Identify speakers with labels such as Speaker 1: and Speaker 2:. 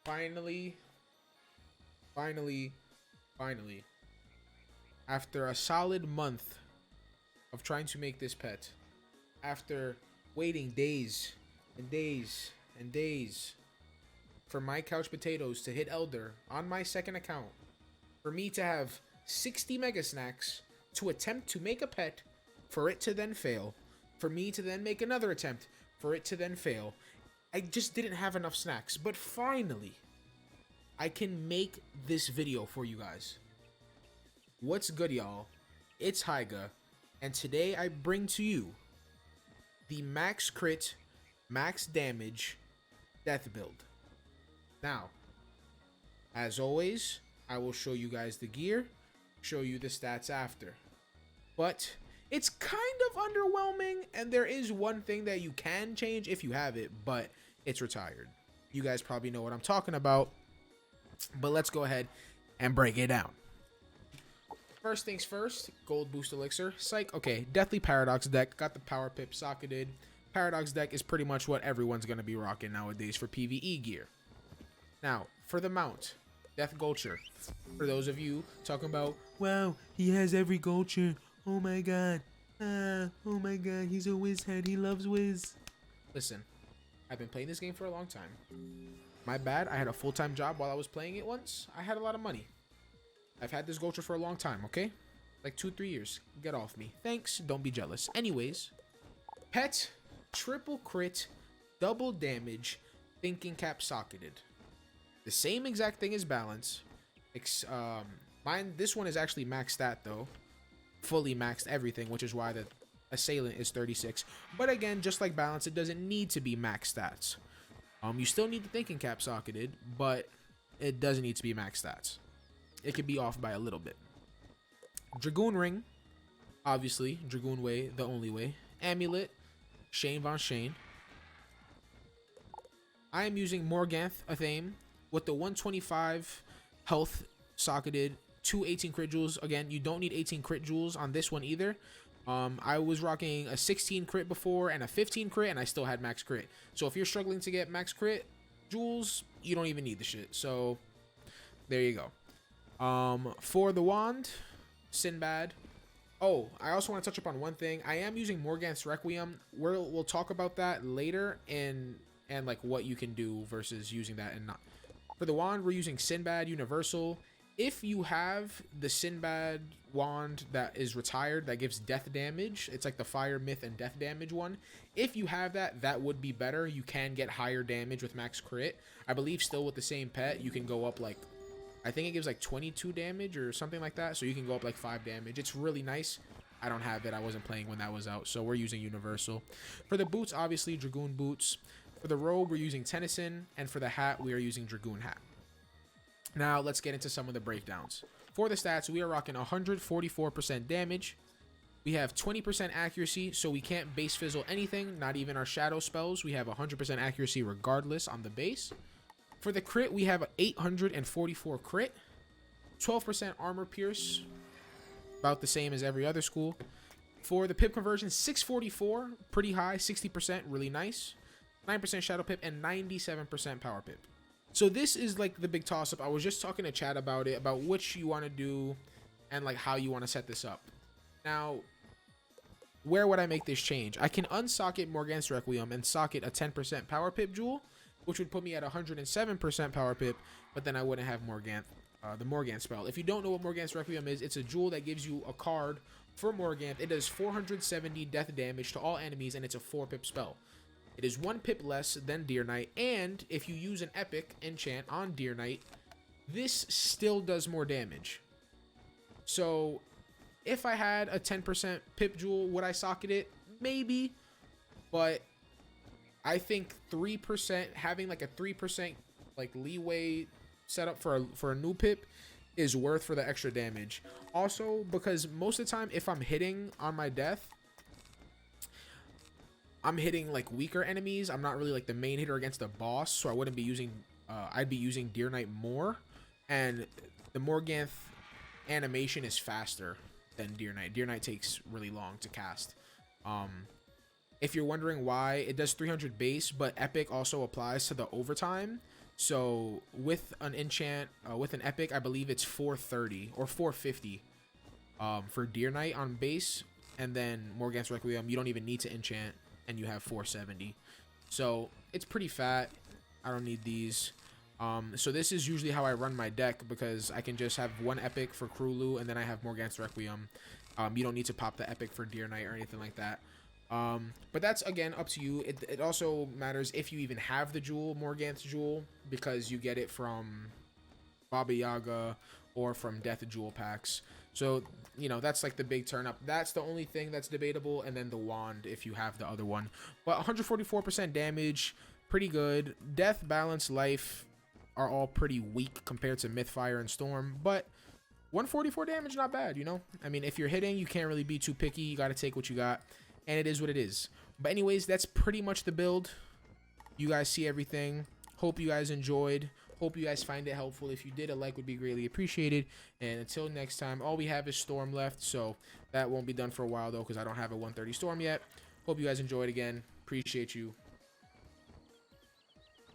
Speaker 1: Finally, finally, finally, after a solid month of trying to make this pet, after waiting days and days and days for my couch potatoes to hit Elder on my second account, for me to have 60 mega snacks to attempt to make a pet, for it to then fail, for me to then make another attempt, for it to then fail. I just didn't have enough snacks, but finally, I can make this video for you guys. What's good, y'all? It's Hyga, and today I bring to you the max crit, max damage death build. Now, as always, I will show you guys the gear, show you the stats after. But it's kind of underwhelming, and there is one thing that you can change if you have it, but it's retired. You guys probably know what I'm talking about, but let's go ahead and break it down. First things first, gold boost elixir. Psych, okay, Deathly Paradox deck, got the power pip socketed. Paradox deck is pretty much what everyone's going to be rocking nowadays for PvE gear. Now, for the mount, Death Vulture. For those of you talking about, wow, he has every Vulture. Oh my god. Oh my god, he's a whiz head. He loves whiz. Listen, I've been playing this game for a long time. My bad, I had a full-time job while I was playing it once. I had a lot of money. I've had this Vulture for a long time, okay? Like 2-3 years. Get off me. Thanks, don't be jealous. Anyways, pet, triple crit, double damage, thinking cap socketed. The same exact thing as balance. This one is actually maxed stat though. Fully maxed everything, which is why the assailant is 36. But again, just like balance, it doesn't need to be max stats. You still need the thinking cap socketed, but it doesn't need to be max stats. It could be off by a little bit. Dragoon ring, obviously, Dragoon way, the only way. Amulet, Shane Von Shane. I am using Morganth Athame with the 125 health socketed, 218 crit jewels. Again, you don't need 18 crit jewels on this one either. I was rocking a 16 crit before and a 15 crit, and I still had max crit. So if you're struggling to get max crit jewels, you don't even need the shit. So there you go. For the wand, Sinbad. Oh, I also want to touch upon one thing. I am using Morganth's Requiem. We'll talk about that later and like what you can do versus using that and not. For the wand, we're using Sinbad Universal. If you have the Sinbad wand that is retired, that gives death damage, it's like the fire, myth, and death damage one. If you have that, that would be better. You can get higher damage with max crit. I believe still with the same pet, you can go up like, I think it gives like 22 damage or something like that. So you can go up like 5 damage. It's really nice. I don't have it. I wasn't playing when that was out. So we're using Universal. For the boots, obviously, Dragoon boots. For the robe, we're using Tennyson. And for the hat, we are using Dragoon hat. Now, let's get into some of the breakdowns. For the stats, we are rocking 144% damage. We have 20% accuracy, so we can't base fizzle anything, not even our shadow spells. We have 100% accuracy regardless on the base. For the crit, we have 844 crit, 12% armor pierce, about the same as every other school. For the pip conversion, 644, pretty high, 60%, really nice. 9% shadow pip and 97% power pip. So this is like the big toss up. I was just talking to Chad about it, about which you want to do and like how you want to set this up. Now, where would I make this change? I can unsocket Morganth's Requiem and socket a 10% power pip jewel, which would put me at 107% power pip, but then I wouldn't have Morganth, the Morganth spell. If you don't know what Morganth's Requiem is, it's a jewel that gives you a card for Morganth. It does 470 death damage to all enemies, and it's a 4-pip spell. It is 1 pip less than Deer Knight, and if you use an epic enchant on Deer Knight, this still does more damage. So if I had a 10% pip jewel, would I socket it? Maybe, but I think 3%, having like a 3% like leeway set up for a new pip is worth for the extra damage. Also, because most of the time, if I'm hitting on my death, I'm hitting like weaker enemies. I'm not really like the main hitter against the boss, so I wouldn't be using, I'd be using Deer Knight more. And the Morganth animation is faster than Deer Knight. Deer Knight takes really long to cast. If you're wondering why, it does 300 base, but Epic also applies to the overtime. So with an enchant, with an epic, I believe it's 430 or 450 for Deer Knight on base, and then Morgant's Requiem, you don't even need to enchant, and you have 470. So it's pretty fat. I don't need these. So this is usually how I run my deck, because I can just have one epic for Krulu, and then I have Morgant's Requiem. You don't need to pop the epic for Deer Knight or anything like that. But that's, again, up to you. It also matters if you even have the jewel, Morgant's jewel, because you get it from Baba Yaga or from Death Jewel packs. So, you know, that's like the big turn up. That's the only thing that's debatable, and then the wand if you have the other one. But 144% damage, pretty good. Death, balance, life are all pretty weak compared to Mythfire and Storm, but 144 damage, not bad, you know? I mean, if you're hitting, you can't really be too picky. You got to take what you got, and it is what it is. But anyways, that's pretty much the build. You guys see everything. Hope you guys enjoyed. Hope you guys find it helpful. If you did, a like would be greatly appreciated. And until next time, all we have is Storm left, so that won't be done for a while, though, because I don't have a 130 Storm yet. Hope you guys enjoyed again. Appreciate you.